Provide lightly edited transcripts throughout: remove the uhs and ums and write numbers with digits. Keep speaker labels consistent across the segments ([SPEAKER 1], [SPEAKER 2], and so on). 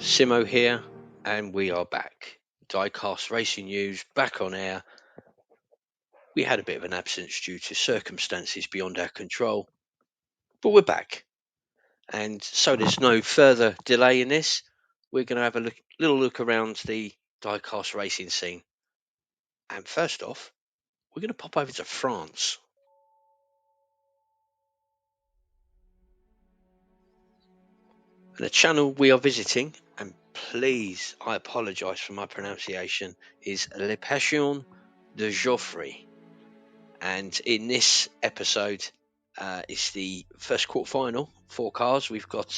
[SPEAKER 1] Simo here, and we are back. Diecast Racing News back on air. We had a bit of an absence due to circumstances beyond our control, but we're back. And so there's no further delay in this. We're going to have a little look around the diecast racing scene. And first off, we're going to pop over to France. And the channel we are visiting, and please, I apologise for my pronunciation, is Le Passion de Joffre. And in this episode, it's the first quarterfinal. 4 cars. We've got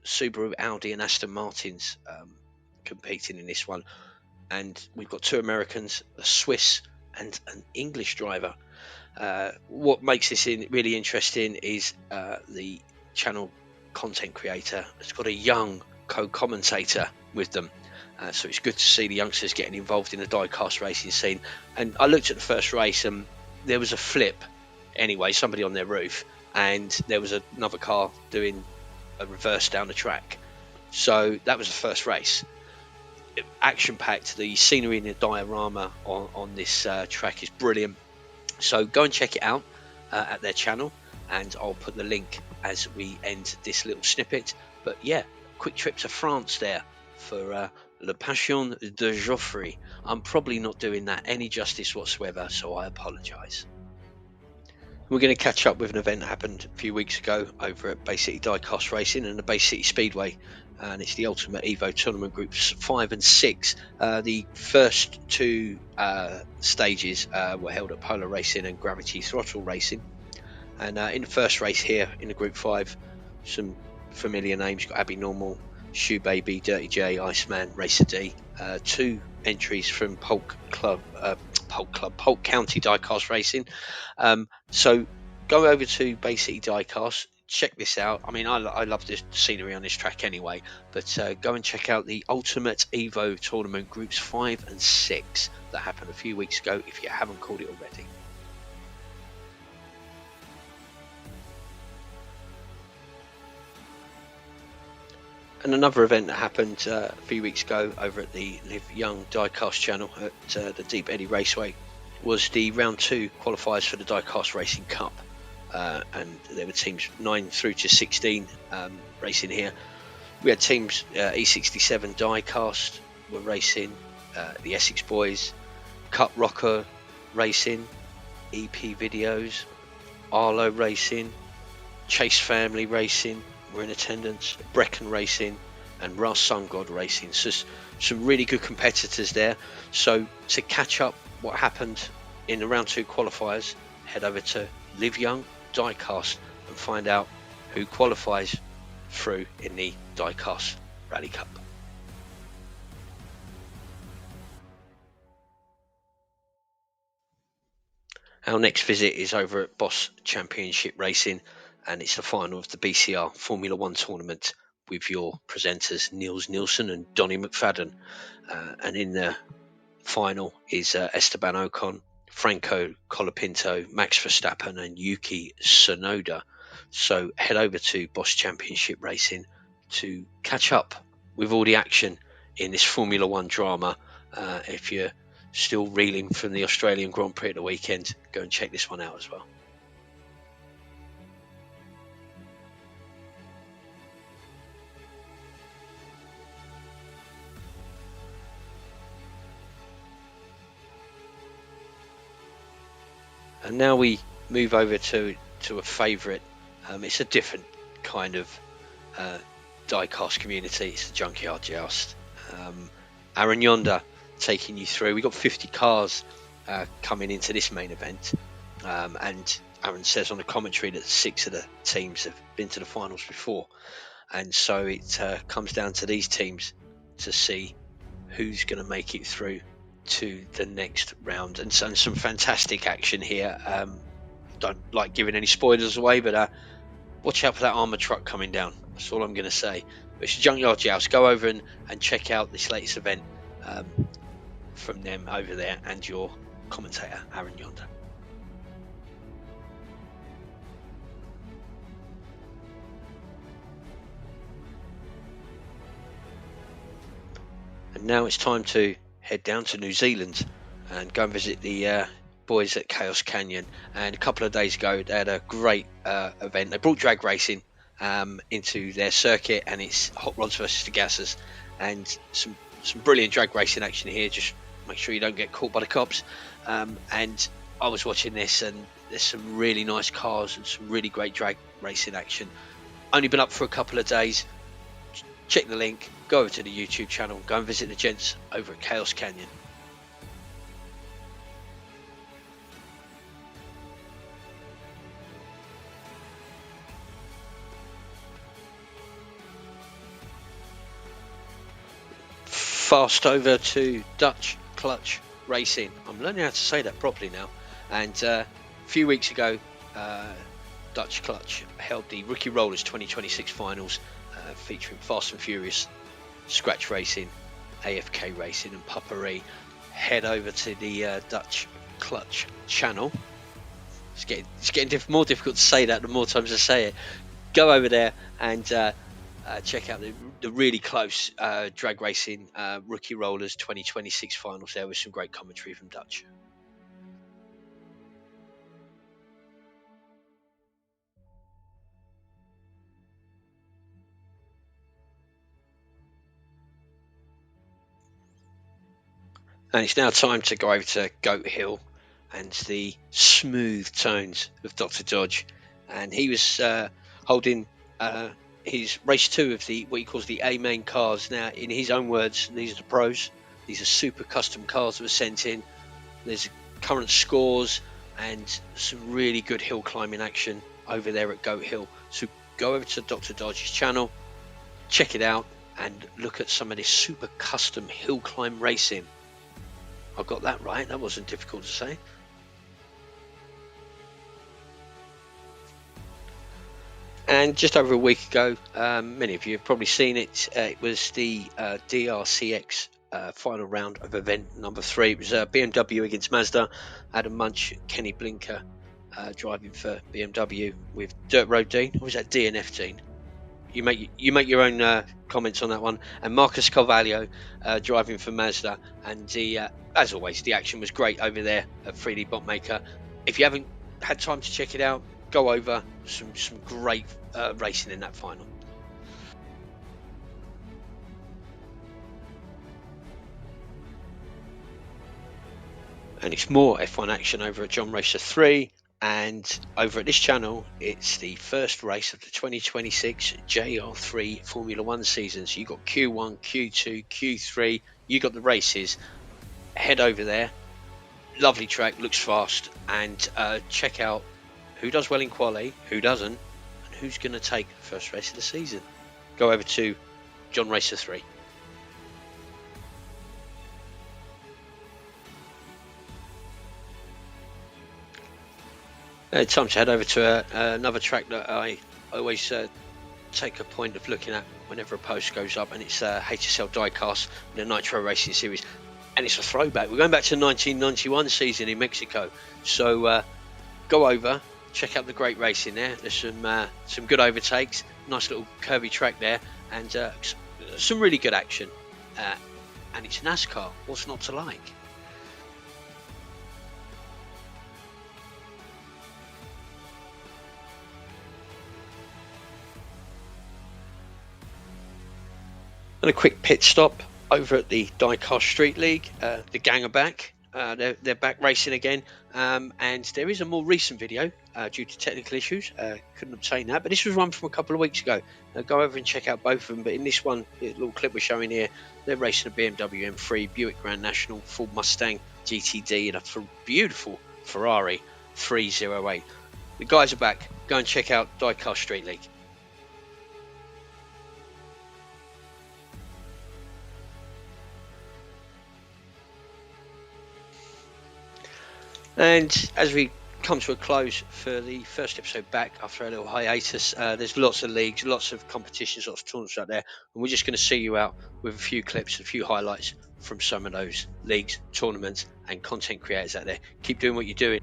[SPEAKER 1] Subaru, Audi, and Aston Martins competing in this one. And we've got 2 Americans, a Swiss, and an English driver. What makes this really interesting is the channel content creator has got a young co-commentator with them. So it's good to see the youngsters getting involved in the diecast racing scene. And I looked at the first race and there was a flip anyway, somebody on their roof, and there was another car doing a reverse down the track. So that was the first race. Action packed. The scenery and the diorama on this track is brilliant. So go and check it out at their channel, and I'll put the link as we end this little snippet. But yeah, quick trip to France there for Le Passion de Joffre. I'm probably not doing that any justice whatsoever, so I apologise. We're going to catch up with an event that happened a few weeks ago over at Bay City Diecast Racing and the Bay City Speedway, and it's the Ultimate Evo Tournament Groups 5 and 6. The first 2 stages were held at Polar Racing and Gravity Throttle Racing, and in the first race here in the Group 5, some familiar names. You've got Abby Normal, Shoe Baby, Dirty J, Iceman, Racer D. 2 entries from Polk County Diecast Racing. So go over to Bay City Diecast, check this out. I mean, I love the scenery on this track anyway, but go and check out the Ultimate Evo Tournament Groups 5 and 6 that happened a few weeks ago if you haven't called it already. And another event that happened a few weeks ago over at the Live Young Diecast channel at the Deep Eddy Raceway was the round 2 qualifiers for the Diecast Racing Cup. And there were teams 9 through to 16 racing here. We had teams E67 Diecast were racing, the Essex Boys, Cut Rocker Racing, EP Videos, Arlo Racing, Chase Family Racing were in attendance, Brecon Racing and Ross Sun God Racing. So some really good competitors there. So to catch up what happened in the round 2 qualifiers, head over to Live Young Diecast and find out who qualifies through in the Diecast Rally Cup. Our next visit is over at Boss Championship Racing, and it's the final of the BCR Formula 1 tournament with your presenters Niels Nielsen and Donny McFadden. And in the final is Esteban Ocon, Franco Colapinto, Max Verstappen and Yuki Tsunoda. So head over to Boss Championship Racing to catch up with all the action in this Formula 1 drama. If you're still reeling from the Australian Grand Prix at the weekend, go and check this one out as well. And now we move over to a favourite. It's a different kind of diecast community. It's the Junkyard Joust. Aaron Yonder taking you through. We've got 50 cars coming into this main event. And Aaron says on the commentary that 6 of the teams have been to the finals before. And so it comes down to these teams to see who's going to make it through to the next round, and some fantastic action here. Don't like giving any spoilers away, but watch out for that armoured truck coming down. That's all I'm going to say. But it's Junkyard Joust. Go over and check out this latest event from them over there and your commentator Aaron Yonder. And now it's time to head down to New Zealand and go and visit the boys at Chaos Canyon. And a couple of days ago, they had a great event. They brought drag racing into their circuit, and it's hot rods versus the gassers, and some brilliant drag racing action here. Just make sure you don't get caught by the cops. And I was watching this, and there's some really nice cars and some really great drag racing action. Only been up for a couple of days. Check the link, go over to the YouTube channel, go and visit the gents over at Chaos Canyon. Fast over to Dutch Clutch Racing. I'm learning how to say that properly now. And a few weeks ago, Dutch Clutch held the Rookie Rollers 2026 finals, featuring Fast and Furious, Scratch Racing, AFK Racing and Puppery. Head over to the Dutch Clutch channel. It's getting more difficult to say that the more times I say it. Go over there and check out the really close drag racing Rookie Rollers 2026 finals there with some great commentary from Dutch. And it's now time to go over to Goat Hill and the smooth tones of Dr. Dodge. And he was holding his race 2 of what he calls the A main cars. Now, in his own words, these are the pros. These are super custom cars that were sent in. There's current scores and some really good hill climbing action over there at Goat Hill. So go over to Dr. Dodge's channel, check it out, and look at some of this super custom hill climb racing. I got that right. That wasn't difficult to say. And just over a week ago, many of you have probably seen it. It was the DRCX final round of event number 3. It was BMW against Mazda. Adam Munch, Kenny Blinker driving for BMW with Dirt Road Dean. Or was that DNF Dean? You make your own comments on that one. And Marcus Carvalho driving for Mazda. And as always, the action was great over there at 3D Botmaker. If you haven't had time to check it out, go over. Some great racing in that final. And it's more F1 action over at John Racer 3. And over at this channel, it's the first race of the 2026 JR3 Formula 1 season. So you got Q1, Q2, Q3. You got the races. Head over there. Lovely track, looks fast. And check out who does well in quali, who doesn't, and who's going to take the first race of the season. Go over to John Racer 3. Time to head over to another track that I always take a point of looking at whenever a post goes up, and it's HSL Diecast, the Nitro Racing Series, and it's a throwback. We're going back to 1991 season in Mexico, so go over, check out the great racing there. There's some good overtakes, nice little curvy track there, and some really good action. And it's NASCAR. What's not to like? And a quick pit stop over at the Diecast Street League. The gang are back. They're back racing again. And there is a more recent video due to technical issues. Couldn't obtain that. But this was one from a couple of weeks ago. Go over and check out both of them. But in this one, the little clip we're showing here, they're racing a BMW M3, Buick Grand National, Ford Mustang GTD, and a beautiful Ferrari 308. The guys are back. Go and check out Diecast Street League. And as we come to a close for the first episode back after a little hiatus, there's lots of leagues, lots of competitions, lots of tournaments out there, and we're just going to see you out with a few clips, a few highlights from some of those leagues, tournaments, and content creators out there. Keep doing what you're doing.